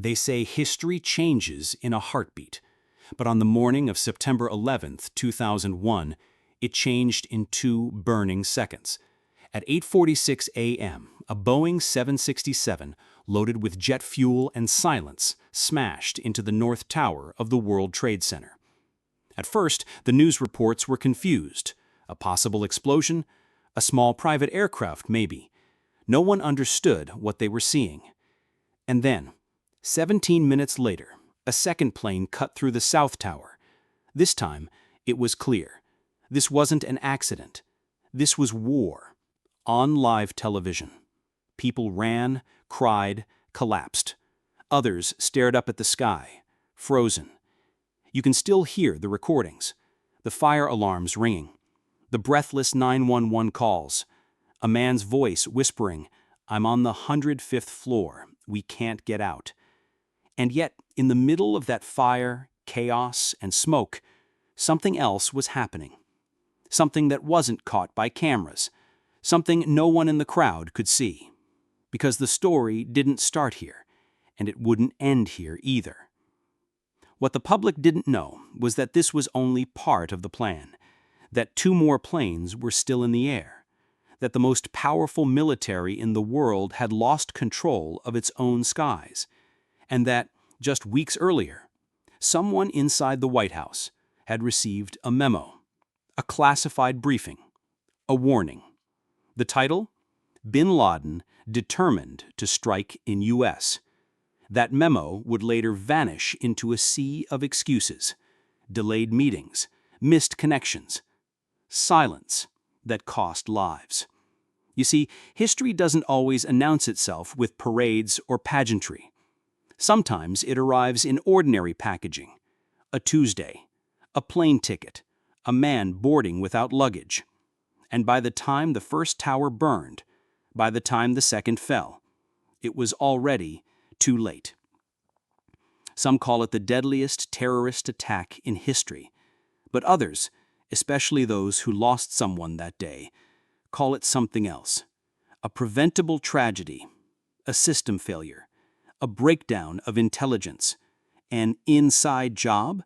They say history changes in a heartbeat, but on the morning of September 11th, 2001, it changed in 2 burning seconds. At 8:46 a.m., a Boeing 767 loaded with jet fuel and silence smashed into the North Tower of the World Trade Center. At first, the news reports were confused. A possible explosion? A small private aircraft, maybe. No one understood what they were seeing. And then, 17 minutes later, a second plane cut through the South Tower. This time, it was clear. This wasn't an accident. This was war. On live television. People ran, cried, collapsed. Others stared up at the sky, frozen. You can still hear the recordings, the fire alarms ringing, the breathless 911 calls, a man's voice whispering, "I'm on the 105th floor, we can't get out." And yet, in the middle of that fire, chaos, and smoke, something else was happening. Something that wasn't caught by cameras. Something no one in the crowd could see. Because the story didn't start here, and it wouldn't end here either. What the public didn't know was that this was only part of the plan, that 2 more planes were still in the air, that the most powerful military in the world had lost control of its own skies, and that, just weeks earlier, someone inside the White House had received a memo, a classified briefing, a warning. The title? Bin Laden Determined to Strike in U.S. That memo would later vanish into a sea of excuses, delayed meetings, missed connections, silence that cost lives. You see, history doesn't always announce itself with parades or pageantry. Sometimes it arrives in ordinary packaging. A Tuesday, a plane ticket, a man boarding without luggage. And by the time the first tower burned, by the time the second fell, it was already too late. Some call it the deadliest terrorist attack in history, but others, especially those who lost someone that day, call it something else. A preventable tragedy, a system failure, a breakdown of intelligence, an inside job?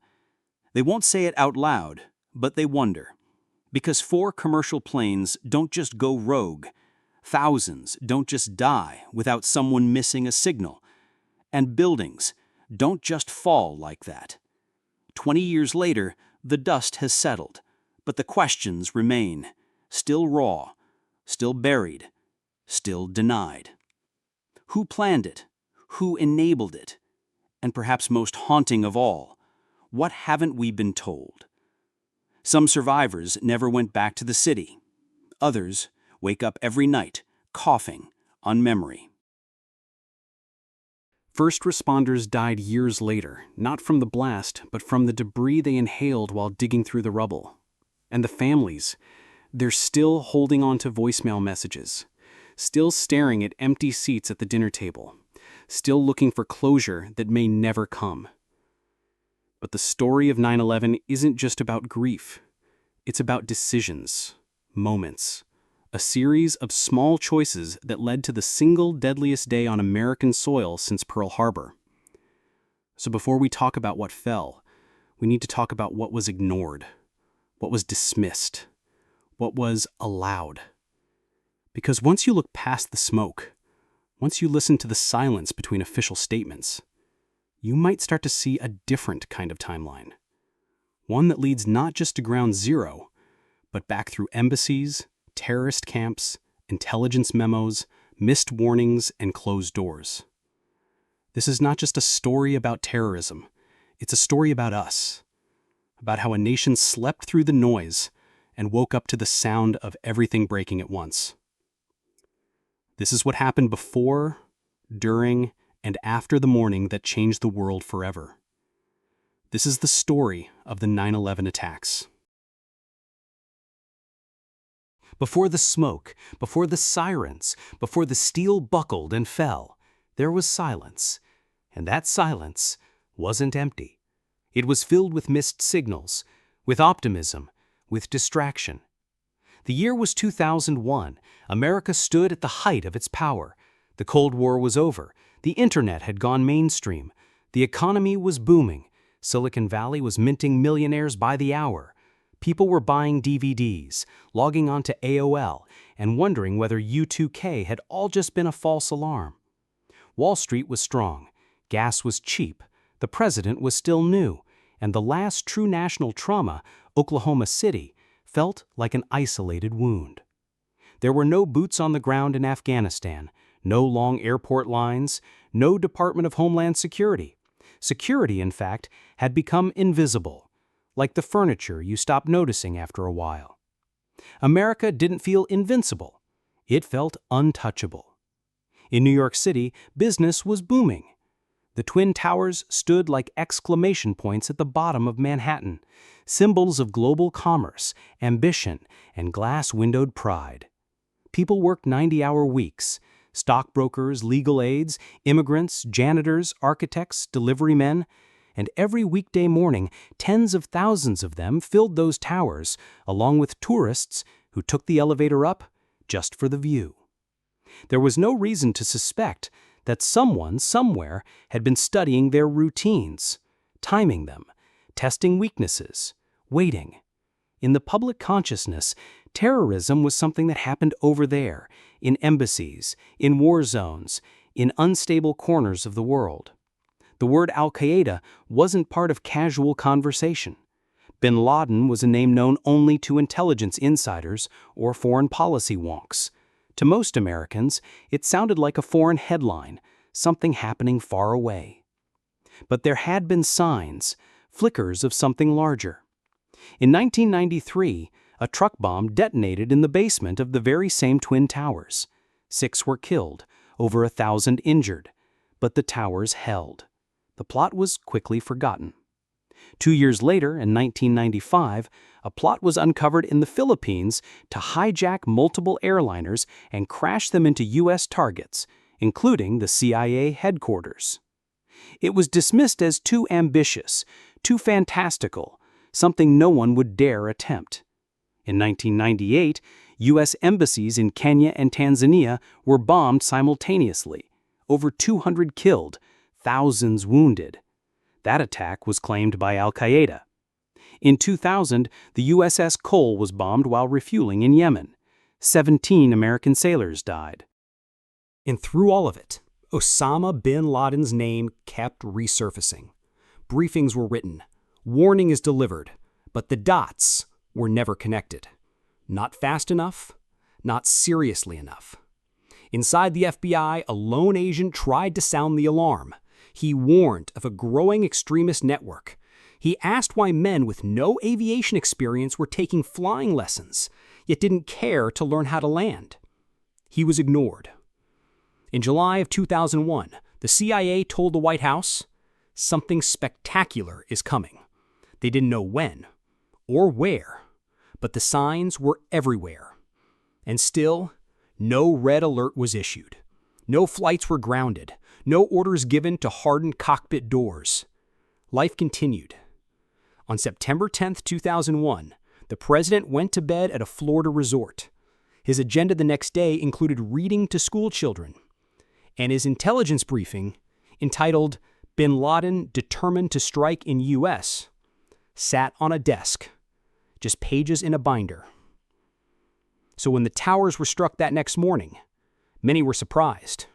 They won't say it out loud, but they wonder. Because 4 commercial planes don't just go rogue. Thousands don't just die without someone missing a signal. And buildings don't just fall like that. 20 years later, the dust has settled, but the questions remain, still raw, still buried, still denied. Who planned it? Who enabled it? And perhaps most haunting of all, what haven't we been told? Some survivors never went back to the city. Others wake up every night, coughing on memory. First responders died years later, not from the blast, but from the debris they inhaled while digging through the rubble. And the families, they're still holding on to voicemail messages, still staring at empty seats at the dinner table, still looking for closure that may never come. But the story of 9/11 isn't just about grief. It's about decisions, moments, a series of small choices that led to the single deadliest day on American soil since Pearl Harbor. So before we talk about what fell, we need to talk about what was ignored, what was dismissed, what was allowed. Because once you look past the smoke, once you listen to the silence between official statements, you might start to see a different kind of timeline. One that leads not just to ground zero, but back through embassies, terrorist camps, intelligence memos, missed warnings, and closed doors. This is not just a story about terrorism. It's a story about us, about how a nation slept through the noise and woke up to the sound of everything breaking at once. This is what happened before, during, and after the morning that changed the world forever. This is the story of the 9/11 attacks. Before the smoke, before the sirens, before the steel buckled and fell, there was silence. And that silence wasn't empty. It was filled with missed signals, with optimism, with distraction. The year was 2001. America stood at the height of its power, The Cold War was over. The internet had gone mainstream. The economy was booming. Silicon Valley was minting millionaires by the hour. People were buying DVDs, logging onto AOL, and wondering whether U2K had all just been a false alarm. Wall Street was strong. Gas was cheap. The president was still new. And the last true national trauma, Oklahoma City, felt like an isolated wound. There were no boots on the ground in Afghanistan, no long airport lines, no Department of Homeland Security. Security, in fact, had become invisible, like the furniture you stopped noticing after a while. America didn't feel invincible. It felt untouchable. In New York City, business was booming. The Twin Towers stood like exclamation points at the bottom of Manhattan, symbols of global commerce, ambition, and glass-windowed pride. People worked 90-hour weeks. Stockbrokers, legal aides, immigrants, janitors, architects, delivery men, and every weekday morning, tens of thousands of them filled those towers, along with tourists who took the elevator up just for the view. There was no reason to suspect that someone somewhere had been studying their routines, timing them, testing weaknesses, waiting. In the public consciousness, terrorism was something that happened over there, in embassies, in war zones, in unstable corners of the world. The word Al-Qaeda wasn't part of casual conversation. Bin Laden was a name known only to intelligence insiders or foreign policy wonks. To most Americans, it sounded like a foreign headline, something happening far away. But there had been signs, flickers of something larger. In 1993, a truck bomb detonated in the basement of the very same Twin Towers. 6 were killed, over 1,000 injured, but the towers held. The plot was quickly forgotten. 2 years later, in 1995, a plot was uncovered in the Philippines to hijack multiple airliners and crash them into U.S. targets, including the CIA headquarters. It was dismissed as too ambitious, too fantastical, something no one would dare attempt. In 1998, U.S. embassies in Kenya and Tanzania were bombed simultaneously. Over 200 killed, thousands wounded. That attack was claimed by Al-Qaeda. In 2000, the USS Cole was bombed while refueling in Yemen. 17 American sailors died. And through all of it, Osama bin Laden's name kept resurfacing. Briefings were written, warning is delivered, but the dots were never connected. Not fast enough, not seriously enough. Inside the FBI, a lone agent tried to sound the alarm. He warned of a growing extremist network. He asked why men with no aviation experience were taking flying lessons, yet didn't care to learn how to land. He was ignored. In July of 2001, the CIA told the White House, something spectacular is coming. They didn't know when or where, but the signs were everywhere. And still, no red alert was issued. No flights were grounded. No orders given to harden cockpit doors. Life continued. On September 10, 2001, the president went to bed at a Florida resort. His agenda the next day included reading to school children. And his intelligence briefing, entitled Bin Laden Determined to Strike in U.S., sat on a desk, just pages in a binder. So when the towers were struck that next morning, many were surprised,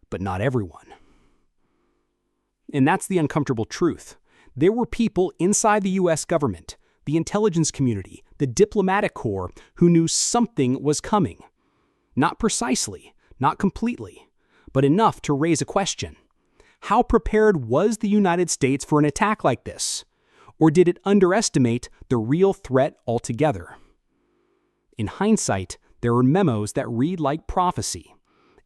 but not everyone. And that's the uncomfortable truth. There were people inside the U.S. government, the intelligence community, the diplomatic corps, who knew something was coming. Not precisely, not completely, but enough to raise a question. How prepared was the United States for an attack like this? Or did it underestimate the real threat altogether? In hindsight, there are memos that read like prophecy.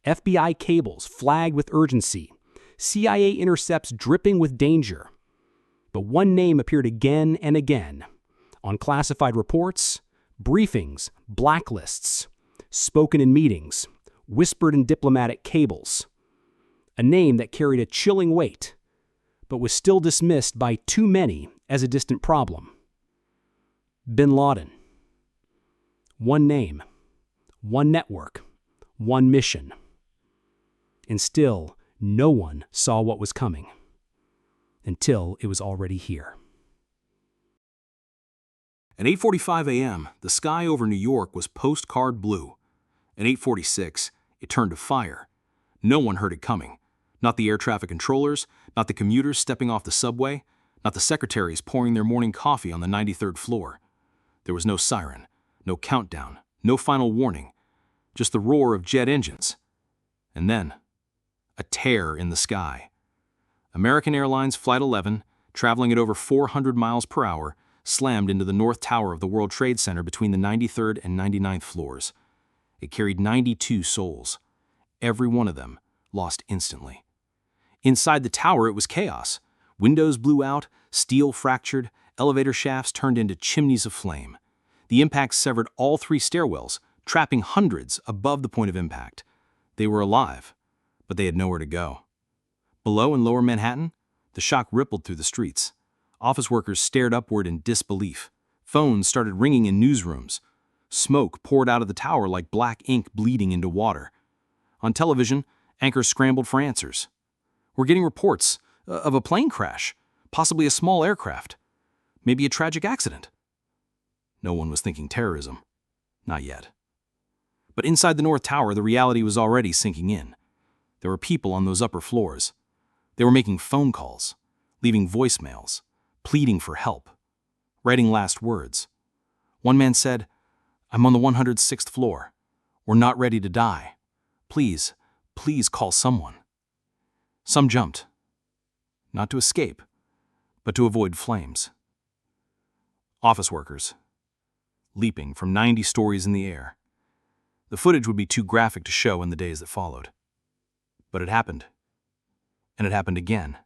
FBI cables flagged with urgency. CIA intercepts dripping with danger. But one name appeared again and again. On classified reports, briefings, blacklists, spoken in meetings, whispered in diplomatic cables. A name that carried a chilling weight, but was still dismissed by too many as a distant problem. Bin Laden. One name, one network, one mission. And still, no one saw what was coming. Until it was already here. At 8:45 a.m., the sky over New York was postcard blue. At 8:46, it turned to fire. No one heard it coming. Not the air traffic controllers, not the commuters stepping off the subway, not the secretaries pouring their morning coffee on the 93rd floor. There was no siren, no countdown, no final warning, just the roar of jet engines. And then, a tear in the sky. American Airlines Flight 11, traveling at over 400 miles per hour, slammed into the North Tower of the World Trade Center between the 93rd and 99th floors. It carried 92 souls. Every one of them lost instantly. Inside the tower, it was chaos. Windows blew out, steel fractured, elevator shafts turned into chimneys of flame. The impact severed all 3 stairwells, trapping hundreds above the point of impact. They were alive, but they had nowhere to go. Below in Lower Manhattan, the shock rippled through the streets. Office workers stared upward in disbelief. Phones started ringing in newsrooms. Smoke poured out of the tower like black ink bleeding into water. On television, anchors scrambled for answers. We're getting reports of a plane crash, possibly a small aircraft, maybe a tragic accident. No one was thinking terrorism. Not yet. But inside the North Tower, the reality was already sinking in. There were people on those upper floors. They were making phone calls, leaving voicemails, pleading for help, writing last words. One man said, "I'm on the 106th floor. We're not ready to die. Please, please call someone." Some jumped, not to escape, but to avoid flames. Office workers, leaping from 90 stories in the air. The footage would be too graphic to show in the days that followed. But it happened. And it happened again.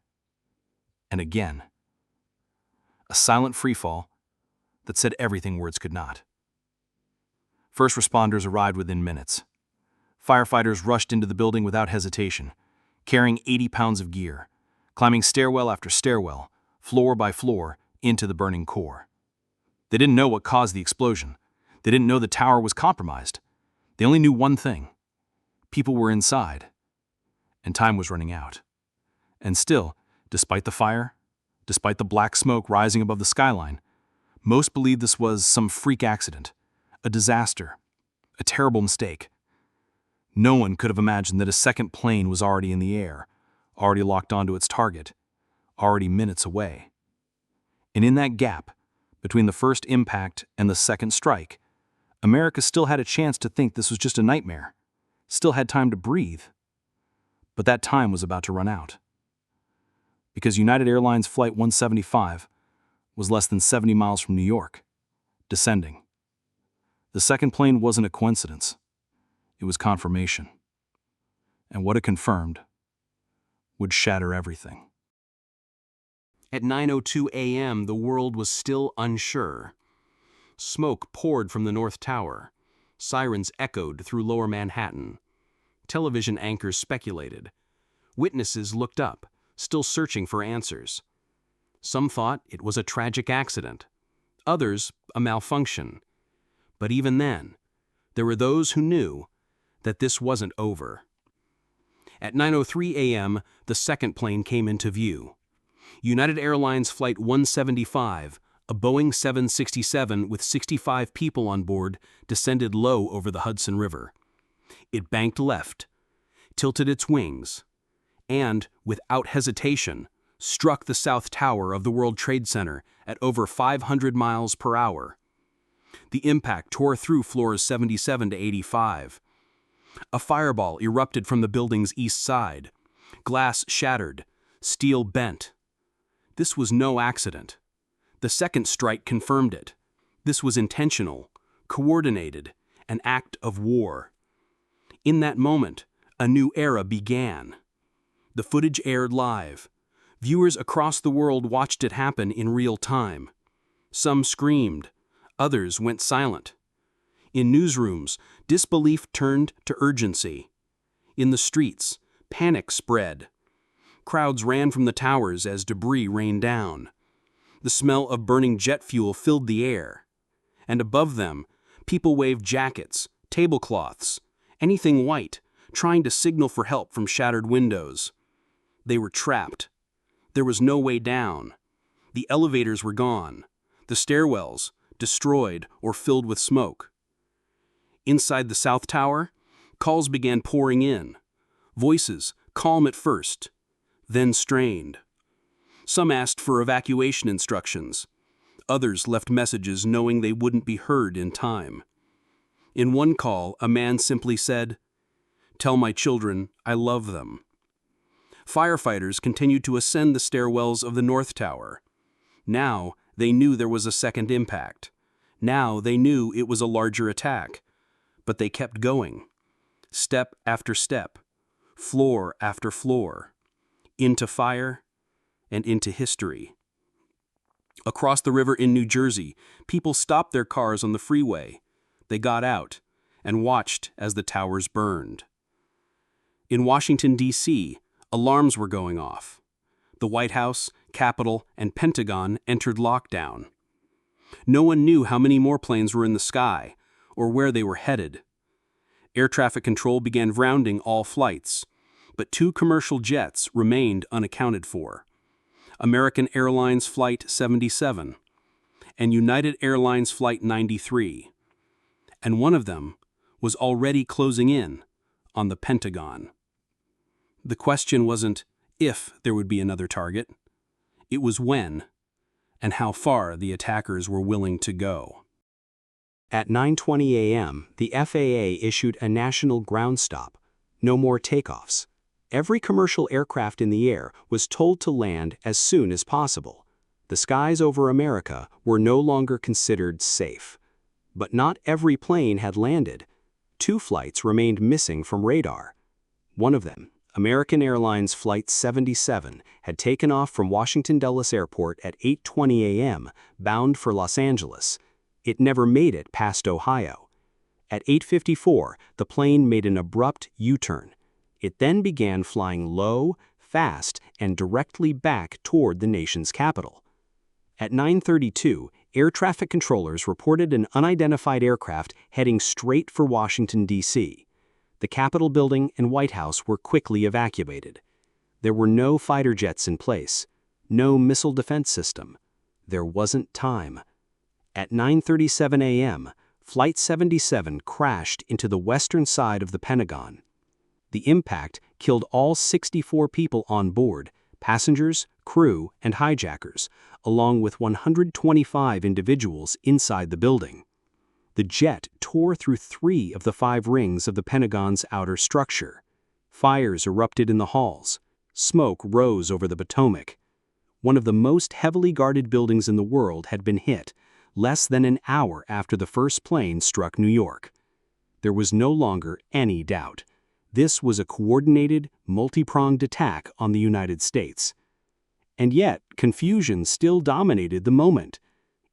And again. A silent freefall that said everything words could not. First responders arrived within minutes. Firefighters rushed into the building without hesitation, carrying 80 pounds of gear, climbing stairwell after stairwell, floor by floor, into the burning core. They didn't know what caused the explosion. They didn't know the tower was compromised. They only knew one thing. People were inside, and time was running out. And still, despite the fire, despite the black smoke rising above the skyline, most believed this was some freak accident, a disaster, a terrible mistake. No one could have imagined that a second plane was already in the air, already locked onto its target, already minutes away. And in that gap, between the first impact and the second strike, America still had a chance to think this was just a nightmare, still had time to breathe. But that time was about to run out. Because United Airlines Flight 175 was less than 70 miles from New York, descending. The second plane wasn't a coincidence. It was confirmation. And what it confirmed would shatter everything. At 9:02 a.m., the world was still unsure. Smoke poured from the North Tower. Sirens echoed through Lower Manhattan. Television anchors speculated. Witnesses looked up, still searching for answers. Some thought it was a tragic accident. Others, a malfunction. But even then, there were those who knew that this wasn't over. At 9:03 a.m., the second plane came into view. United Airlines Flight 175, a Boeing 767 with 65 people on board, descended low over the Hudson River. It banked left, tilted its wings, and, without hesitation, struck the South Tower of the World Trade Center at over 500 miles per hour. The impact tore through floors 77 to 85. A fireball erupted from the building's east side. Glass shattered, steel bent. This was no accident. The second strike confirmed it. This was intentional, coordinated, an act of war. In that moment, a new era began. The footage aired live. Viewers across the world watched it happen in real time. Some screamed. Others went silent. In newsrooms, disbelief turned to urgency. In the streets, panic spread. Crowds ran from the towers as debris rained down. The smell of burning jet fuel filled the air. And above them, people waved jackets, tablecloths, anything white, trying to signal for help from shattered windows. They were trapped. There was no way down. The elevators were gone. The stairwells, destroyed or filled with smoke. Inside the South Tower, calls began pouring in. Voices, calm at first, then strained. Some asked for evacuation instructions. Others left messages knowing they wouldn't be heard in time. In one call, a man simply said, "Tell my children I love them." Firefighters continued to ascend the stairwells of the North Tower. Now they knew there was a second impact. Now they knew it was a larger attack. But they kept going. Step after step, floor after floor, into fire and into history. Across the river in New Jersey, people stopped their cars on the freeway. They got out and watched as the towers burned. In Washington, D.C., alarms were going off. The White House, Capitol, and Pentagon entered lockdown. No one knew how many more planes were in the sky or where they were headed. Air traffic control began grounding all flights, but 2 commercial jets remained unaccounted for: American Airlines Flight 77 and United Airlines Flight 93. And one of them was already closing in on the Pentagon. The question wasn't if there would be another target. It was when and how far the attackers were willing to go. At 9:20 a.m., the FAA issued a national ground stop. No more takeoffs. Every commercial aircraft in the air was told to land as soon as possible. The skies over America were no longer considered safe. But not every plane had landed. 2 flights remained missing from radar. One of them, American Airlines Flight 77, had taken off from Washington Dulles Airport at 8:20 a.m., bound for Los Angeles. It never made it past Ohio. At 8:54, the plane made an abrupt U-turn. It then began flying low, fast, and directly back toward the nation's capital. At 9:32, air traffic controllers reported an unidentified aircraft heading straight for Washington, D.C. The Capitol building and White House were quickly evacuated. There were no fighter jets in place, no missile defense system. There wasn't time. At 9:37 a.m., Flight 77 crashed into the western side of the Pentagon. The impact killed all 64 people on board, passengers, crew, and hijackers, along with 125 individuals inside the building. The jet tore through 3 of the 5 rings of the Pentagon's outer structure. Fires erupted in the halls. Smoke rose over the Potomac. One of the most heavily guarded buildings in the world had been hit, less than an hour after the first plane struck New York. There was no longer any doubt. This was a coordinated, multi-pronged attack on the United States. And yet, confusion still dominated the moment.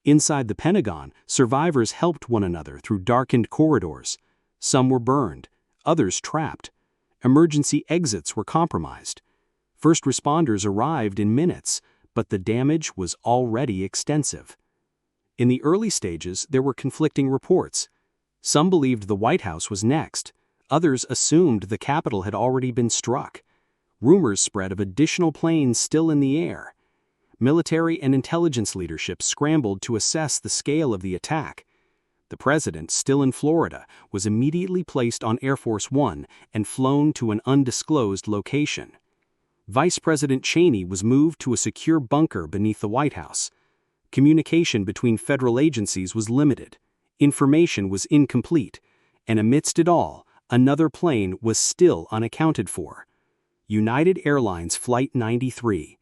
Inside the Pentagon, survivors helped one another through darkened corridors. Some were burned, others trapped. Emergency exits were compromised. First responders arrived in minutes, but the damage was already extensive. In the early stages, there were conflicting reports. Some believed the White House was next. Others assumed the Capitol had already been struck. Rumors spread of additional planes still in the air. Military and intelligence leadership scrambled to assess the scale of the attack. The president, still in Florida, was immediately placed on Air Force One and flown to an undisclosed location. Vice President Cheney was moved to a secure bunker beneath the White House. Communication between federal agencies was limited. Information was incomplete. And amidst it all, another plane was still unaccounted for. United Airlines Flight 93.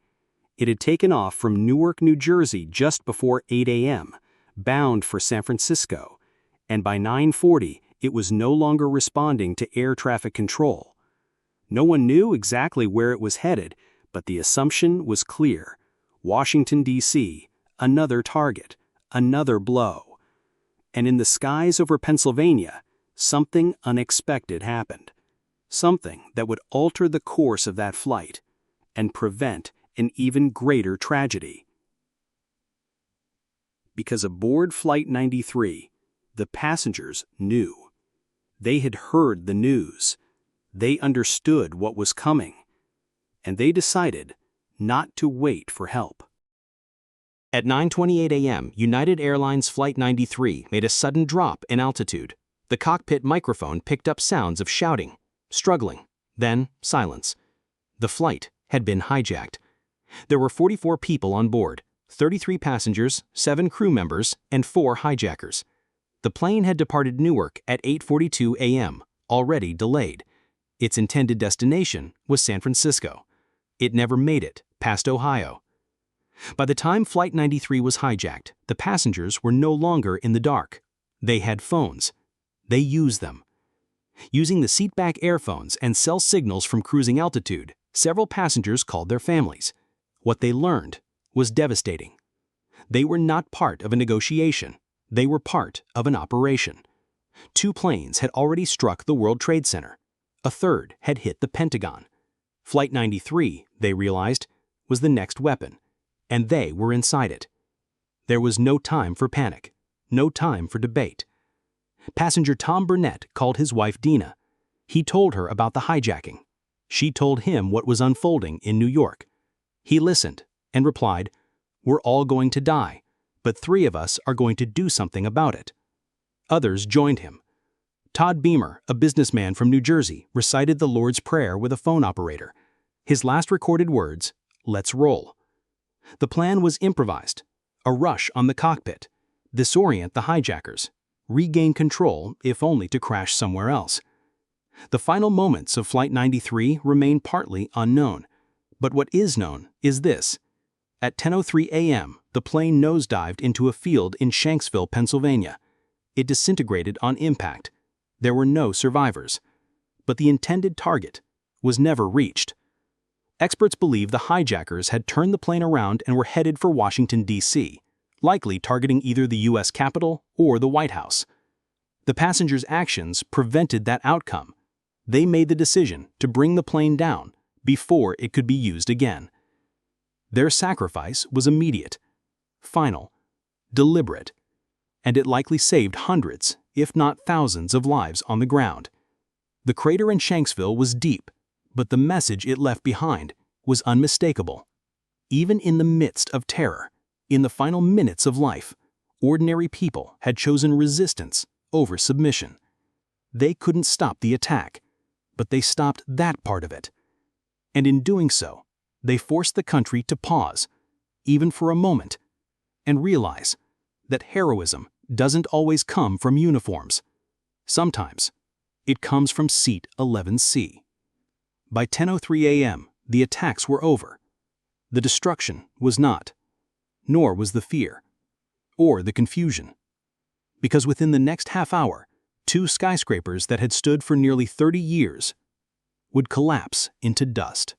It had taken off from Newark, New Jersey just before 8 a.m., bound for San Francisco, and by 9:40 it was no longer responding to air traffic control. No one knew exactly where it was headed, but the assumption was clear: Washington, D.C., another target, another blow. And in the skies over Pennsylvania, something unexpected happened. Something that would alter the course of that flight and prevent an even greater tragedy. Because aboard Flight 93, the passengers knew. They had heard the news. They understood what was coming, and they decided not to wait for help. At 9:28 a.m., United Airlines Flight 93 made a sudden drop in altitude. The cockpit microphone picked up sounds of shouting, struggling, then silence. The flight had been hijacked. There were 44 people on board, 33 passengers, 7 crew members, and 4 hijackers. The plane had departed Newark at 8:42 a.m., already delayed. Its intended destination was San Francisco. It never made it past Ohio. By the time Flight 93 was hijacked, the passengers were no longer in the dark. They had phones. They used them. Using the seatback airphones and cell signals from cruising altitude, several passengers called their families. What they learned was devastating. They were not part of a negotiation. They were part of an operation. 2 planes had already struck the World Trade Center. A third had hit the Pentagon. Flight 93, they realized, was the next weapon, and they were inside it. There was no time for panic, no time for debate. Passenger Tom Burnett called his wife Dina. He told her about the hijacking. She told him what was unfolding in New York. He listened and replied, "We're all going to die, but 3 of us are going to do something about it." Others joined him. Todd Beamer, a businessman from New Jersey, recited the Lord's Prayer with a phone operator. His last recorded words, "Let's roll." The plan was improvised. A rush on the cockpit, disorient the hijackers, regain control if only to crash somewhere else. The final moments of Flight 93 remain partly unknown, but what is known is this. At 10:03 a.m., the plane nosedived into a field in Shanksville, Pennsylvania. It disintegrated on impact. There were no survivors. But the intended target was never reached. Experts believe the hijackers had turned the plane around and were headed for Washington, D.C., likely targeting either the U.S. Capitol or the White House. The passengers' actions prevented that outcome. They made the decision to bring the plane down before it could be used again. Their sacrifice was immediate, final, deliberate, and it likely saved hundreds, if not thousands, of lives on the ground. The crater in Shanksville was deep, but the message it left behind was unmistakable. Even in the midst of terror, in the final minutes of life, ordinary people had chosen resistance over submission. They couldn't stop the attack, but they stopped that part of it. And in doing so, they forced the country to pause, even for a moment, and realize that heroism doesn't always come from uniforms. Sometimes, it comes from Seat 11C. By 10:03 a.m., the attacks were over. The destruction was not, nor was the fear, or the confusion. Because within the next half hour, 2 skyscrapers that had stood for nearly 30 years would collapse into dust.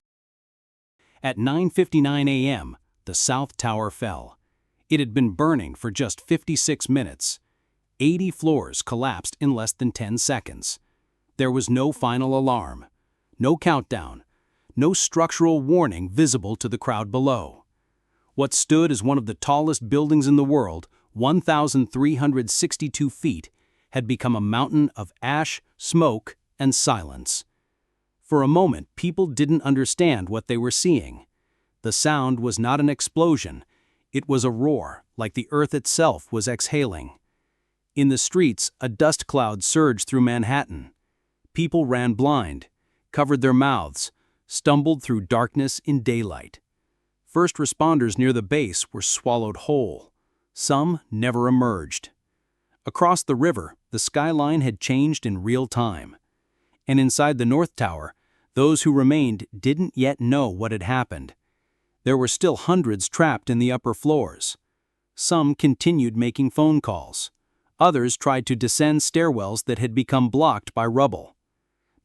At 9:59 a.m., the South Tower fell. It had been burning for just 56 minutes. 80 floors collapsed in less than 10 seconds. There was no final alarm, no countdown, no structural warning visible to the crowd below. What stood as one of the tallest buildings in the world, 1,362 feet, had become a mountain of ash, smoke, and silence. For a moment, people didn't understand what they were seeing. The sound was not an explosion. It was a roar, like the earth itself was exhaling. In the streets, a dust cloud surged through Manhattan. People ran blind, covered their mouths, stumbled through darkness in daylight. First responders near the base were swallowed whole. Some never emerged. Across the river, the skyline had changed in real time. And inside the North Tower, those who remained didn't yet know what had happened. There were still hundreds trapped in the upper floors. Some continued making phone calls. Others tried to descend stairwells that had become blocked by rubble.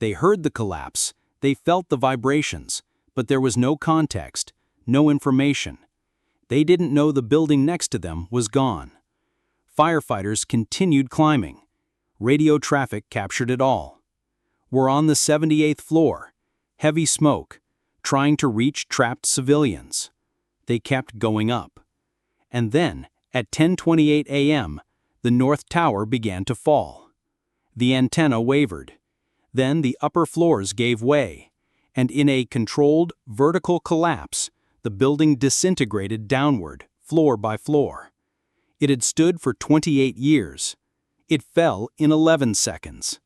They heard the collapse, they felt the vibrations, but there was no context, no information. They didn't know the building next to them was gone. Firefighters continued climbing. Radio traffic captured it all. We're on the 78th floor, heavy smoke, trying to reach trapped civilians. They kept going up. And then, at 10:28 a.m., the North Tower began to fall. The antenna wavered. Then the upper floors gave way, and in a controlled, vertical collapse, the building disintegrated downward, floor by floor. It had stood for 28 years. It fell in 11 seconds.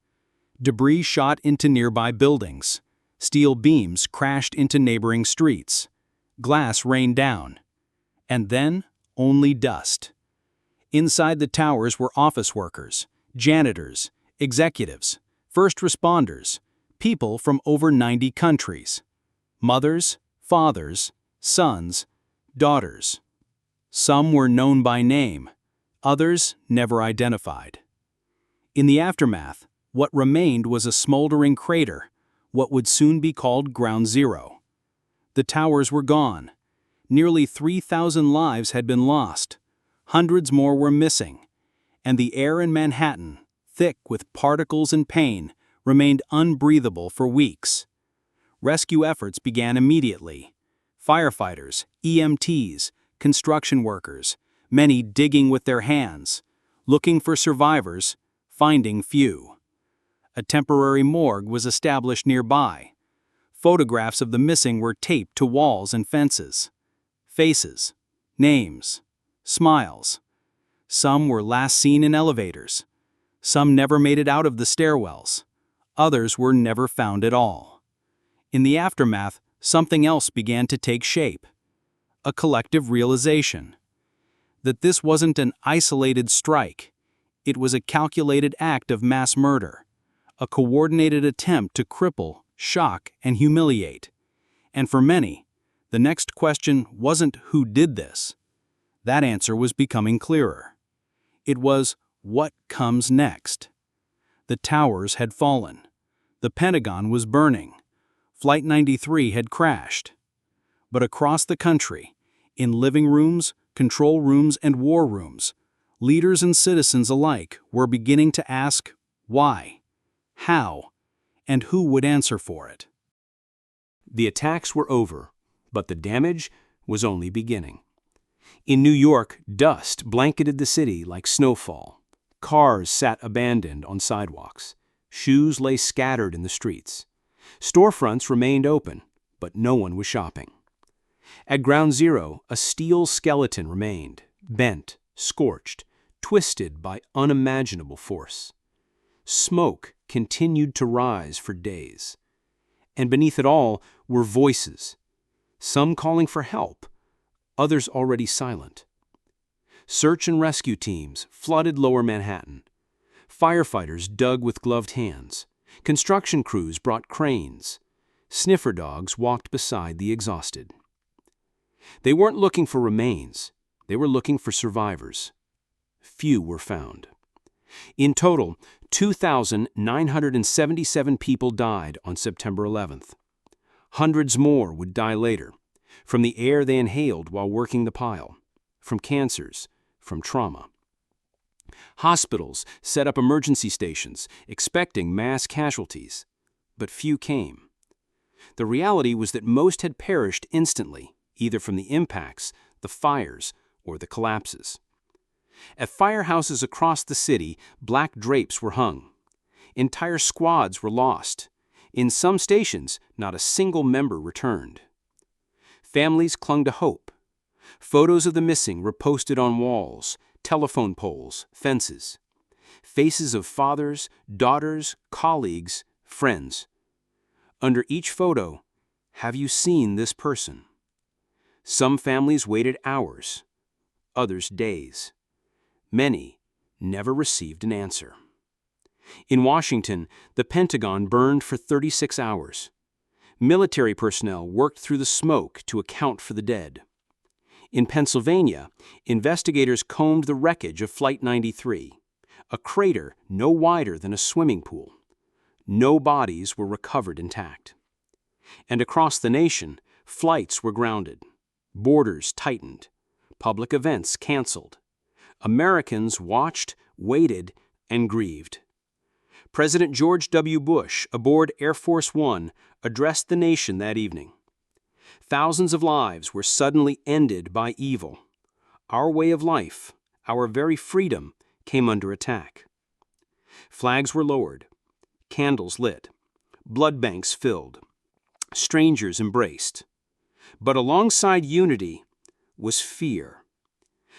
Debris shot into nearby buildings. Steel beams crashed into neighboring streets. Glass rained down. And then, only dust. Inside the towers were office workers, janitors, executives, first responders, people from over 90 countries. Mothers, fathers, sons, daughters. Some were known by name, others never identified. In the aftermath, what remained was a smoldering crater, what would soon be called Ground Zero. The towers were gone. Nearly 3,000 lives had been lost. Hundreds more were missing. And the air in Manhattan, thick with particles and pain, remained unbreathable for weeks. Rescue efforts began immediately. Firefighters, EMTs, construction workers, many digging with their hands, looking for survivors, finding few. A temporary morgue was established nearby. Photographs of the missing were taped to walls and fences. Faces, names, smiles. Some were last seen in elevators. Some never made it out of the stairwells. Others were never found at all. In the aftermath, something else began to take shape. A collective realization that this wasn't an isolated strike. It was a calculated act of mass murder, a coordinated attempt to cripple, shock, and humiliate. And for many, the next question wasn't who did this. That answer was becoming clearer. It was what comes next. The towers had fallen. The Pentagon was burning. Flight 93 had crashed. But across the country, in living rooms, control rooms, and war rooms, leaders and citizens alike were beginning to ask why, how, and who would answer for it. The attacks were over, but the damage was only beginning. In New York, dust blanketed the city like snowfall. Cars sat abandoned on sidewalks. Shoes lay scattered in the streets. Storefronts remained open, but no one was shopping. At Ground Zero, a steel skeleton remained, bent, scorched, twisted by unimaginable force. Smoke continued to rise for days. And beneath it all were voices, some calling for help, others already silent. Search and rescue teams flooded Lower Manhattan. Firefighters dug with gloved hands. Construction crews brought cranes. Sniffer dogs walked beside the exhausted. They weren't looking for remains. They were looking for survivors. Few were found. In total, 2,977 people died on September 11th. Hundreds more would die later, from the air they inhaled while working the pile, from cancers, from trauma. Hospitals set up emergency stations, expecting mass casualties, but few came. The reality was that most had perished instantly, either from the impacts, the fires, or the collapses. At firehouses across the city, black drapes were hung. Entire squads were lost. In some stations, not a single member returned. Families clung to hope. Photos of the missing were posted on walls, telephone poles, fences. Faces of fathers, daughters, colleagues, friends. Under each photo, have you seen this person? Some families waited hours, others days. Many never received an answer. In Washington, the Pentagon burned for 36 hours. Military personnel worked through the smoke to account for the dead. In Pennsylvania, investigators combed the wreckage of Flight 93, a crater no wider than a swimming pool. No bodies were recovered intact. And across the nation, flights were grounded, borders tightened, public events canceled. Americans watched, waited, and grieved. President George W. Bush, aboard Air Force One, addressed the nation that evening. Thousands of lives were suddenly ended by evil. Our way of life, our very freedom, came under attack. Flags were lowered, candles lit, blood banks filled, strangers embraced. But alongside unity was fear.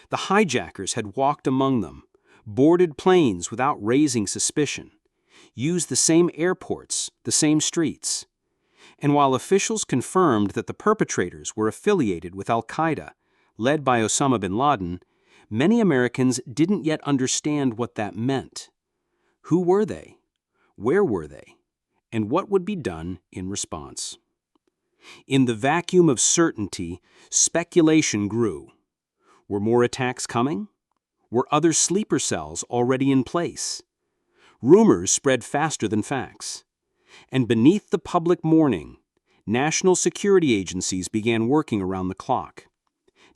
The hijackers had walked among them, boarded planes without raising suspicion, used the same airports, the same streets. And while officials confirmed that the perpetrators were affiliated with al-Qaeda, led by Osama bin Laden, many Americans didn't yet understand what that meant. Who were they? Where were they? And what would be done in response? In the vacuum of certainty, speculation grew. Were more attacks coming? Were other sleeper cells already in place? Rumors spread faster than facts. And beneath the public mourning, national security agencies began working around the clock.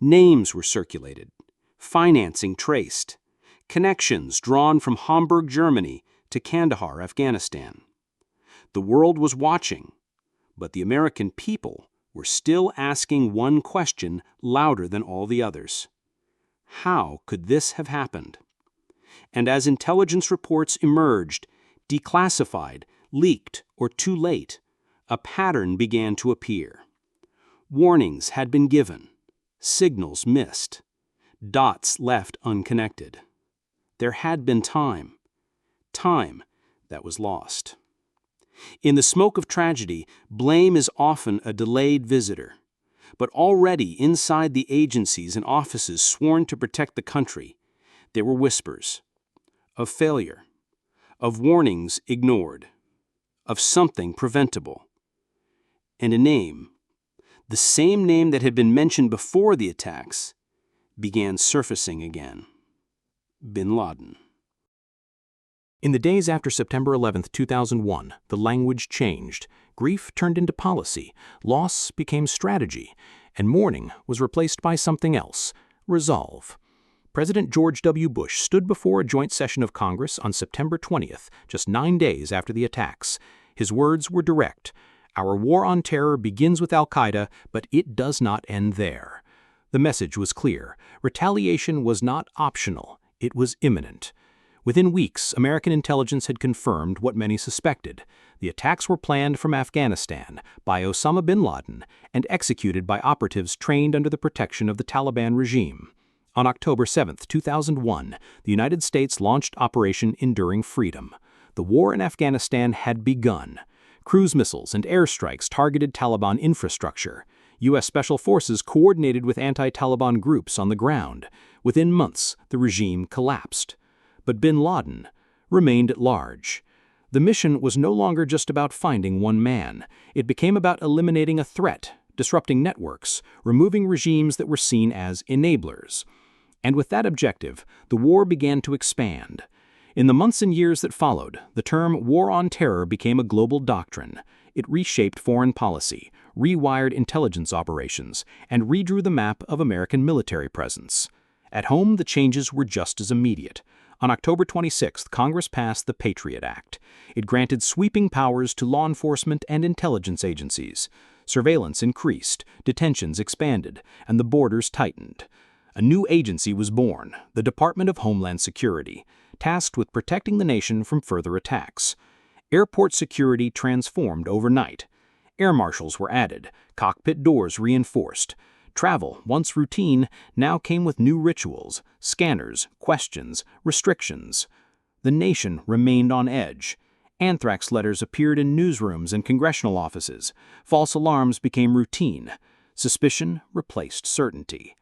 Names were circulated, financing traced, connections drawn from Hamburg, Germany to Kandahar, Afghanistan. The world was watching, but the American people were still asking one question louder than all the others. How could this have happened? And as intelligence reports emerged, declassified, leaked, or too late, a pattern began to appear. Warnings had been given, signals missed, dots left unconnected. There had been time that was lost. In the smoke of tragedy, blame is often a delayed visitor. But already inside the agencies and offices sworn to protect the country, there were whispers of failure, of warnings ignored, of something preventable. And a name, the same name that had been mentioned before the attacks, began surfacing again: Bin Laden. In the days after September 11, 2001, the language changed. Grief turned into policy, loss became strategy, and mourning was replaced by something else: resolve. President George W. Bush stood before a joint session of Congress on September 20th, just 9 days after the attacks. His words were direct: "Our war on terror begins with al-Qaeda, but it does not end there." The message was clear. Retaliation was not optional, it was imminent. Within weeks, American intelligence had confirmed what many suspected. The attacks were planned from Afghanistan by Osama bin Laden and executed by operatives trained under the protection of the Taliban regime. On October 7, 2001, the United States launched Operation Enduring Freedom. The war in Afghanistan had begun. Cruise missiles and airstrikes targeted Taliban infrastructure. U.S. Special Forces coordinated with anti-Taliban groups on the ground. Within months, the regime collapsed. But bin Laden remained at large. The mission was no longer just about finding one man. It became about eliminating a threat, disrupting networks, removing regimes that were seen as enablers. And with that objective, the war began to expand. In the months and years that followed, the term war on terror became a global doctrine. It reshaped foreign policy, rewired intelligence operations, and redrew the map of American military presence. At home, the changes were just as immediate. On October 26th, Congress passed the Patriot Act. It granted sweeping powers to law enforcement and intelligence agencies. Surveillance increased, detentions expanded, and the borders tightened. A new agency was born, the Department of Homeland Security, tasked with protecting the nation from further attacks. Airport security transformed overnight. Air marshals were added, cockpit doors reinforced. Travel, once routine, now came with new rituals, scanners, questions, restrictions. The nation remained on edge. Anthrax letters appeared in newsrooms and congressional offices. False alarms became routine. Suspicion replaced certainty.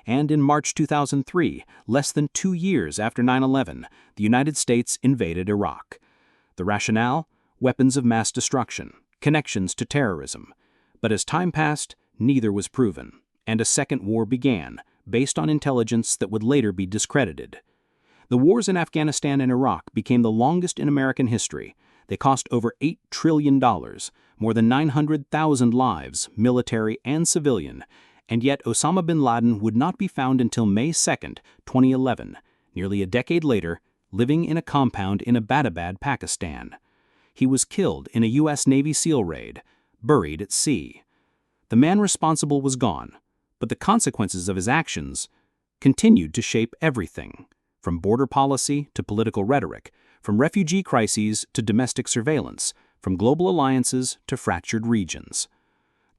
And in March 2003, less than 2 years after 9/11, the United States invaded Iraq. The rationale? Weapons of mass destruction, connections to terrorism. But as time passed, neither was proven, and a second war began, based on intelligence that would later be discredited. The wars in Afghanistan and Iraq became the longest in American history. They cost over $8 trillion, more than 900,000 lives, military and civilian, and yet Osama bin Laden would not be found until May 2, 2011, nearly a decade later, living in a compound in Abbottabad, Pakistan. He was killed in a U.S. Navy SEAL raid, buried at sea. The man responsible was gone, but the consequences of his actions continued to shape everything, from border policy to political rhetoric, from refugee crises to domestic surveillance, from global alliances to fractured regions.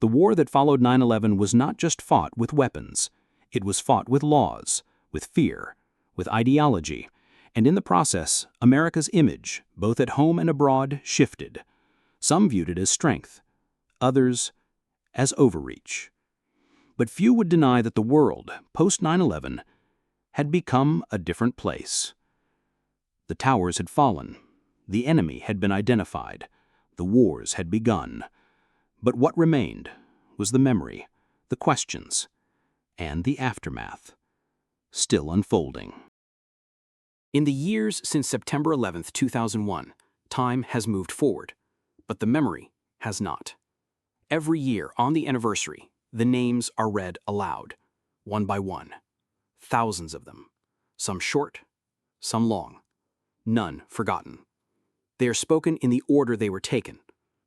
The war that followed 9/11 was not just fought with weapons. It was fought with laws, with fear, with ideology, and in the process, America's image, both at home and abroad, shifted. Some viewed it as strength, others as overreach. But few would deny that the world, post 9/11, had become a different place. The towers had fallen, the enemy had been identified, the wars had begun. But what remained was the memory, the questions, and the aftermath, still unfolding. In the years since September 11, 2001, time has moved forward, but the memory has not. Every year on the anniversary, the names are read aloud, one by one. Thousands of them, some short, some long, none forgotten. They are spoken in the order they were taken,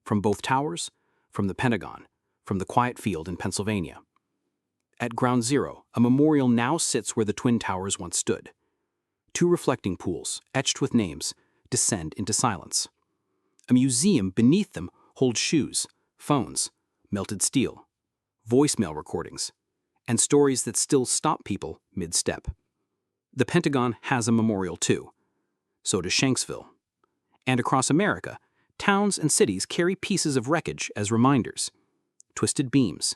from both towers, from the Pentagon, from the quiet field in Pennsylvania. At Ground Zero, a memorial now sits where the Twin Towers once stood. Two reflecting pools, etched with names, descend into silence. A museum beneath them holds shoes, phones, melted steel, voicemail recordings, and stories that still stop people mid-step. The Pentagon has a memorial too. So does Shanksville. And across America, towns and cities carry pieces of wreckage as reminders. Twisted beams,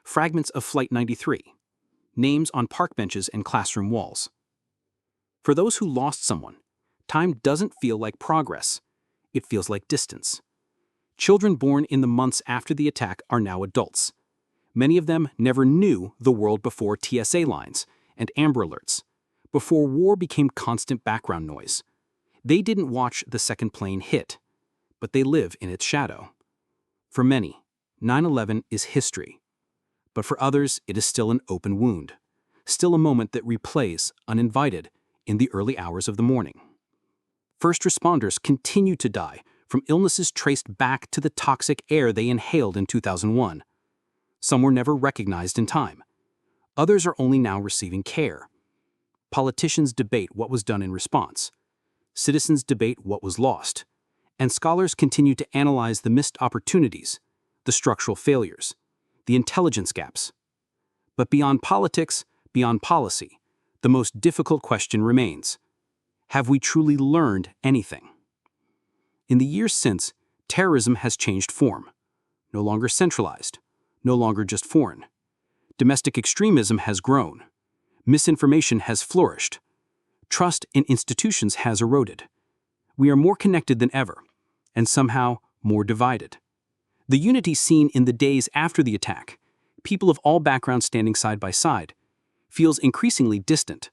fragments of Flight 93, names on park benches and classroom walls. For those who lost someone, time doesn't feel like progress. It feels like distance. Children born in the months after the attack are now adults. Many of them never knew the world before TSA lines and Amber Alerts, before war became constant background noise. They didn't watch the second plane hit, but they live in its shadow. For many, 9/11 is history. But for others, it is still an open wound, still a moment that replays, uninvited, in the early hours of the morning. First responders continue to die from illnesses traced back to the toxic air they inhaled in 2001. Some were never recognized in time. Others are only now receiving care. Politicians debate what was done in response. Citizens debate what was lost. And scholars continue to analyze the missed opportunities, the structural failures, the intelligence gaps. But beyond politics, beyond policy, the most difficult question remains: have we truly learned anything? In the years since, terrorism has changed form. No longer centralized, no longer just foreign. Domestic extremism has grown. Misinformation has flourished. Trust in institutions has eroded. We are more connected than ever, and somehow more divided. The unity seen in the days after the attack, people of all backgrounds standing side by side, feels increasingly distant.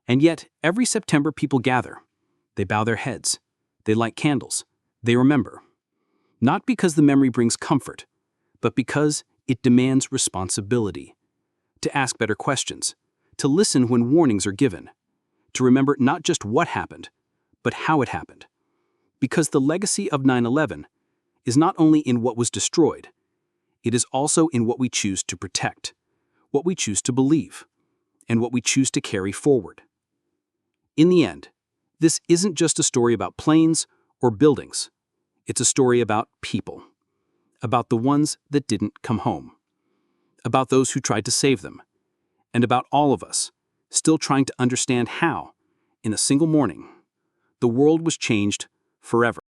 And yet, every September people gather. They bow their heads. They light candles. They remember. Not because the memory brings comfort, but because it demands responsibility. To ask better questions, to listen when warnings are given, to remember not just what happened, but how it happened. Because the legacy of 9/11 is not only in what was destroyed, it is also in what we choose to protect, what we choose to believe, and what we choose to carry forward. In the end, this isn't just a story about planes or buildings. It's a story about people, about the ones that didn't come home, about those who tried to save them, and about all of us still trying to understand how, in a single morning, the world was changed forever.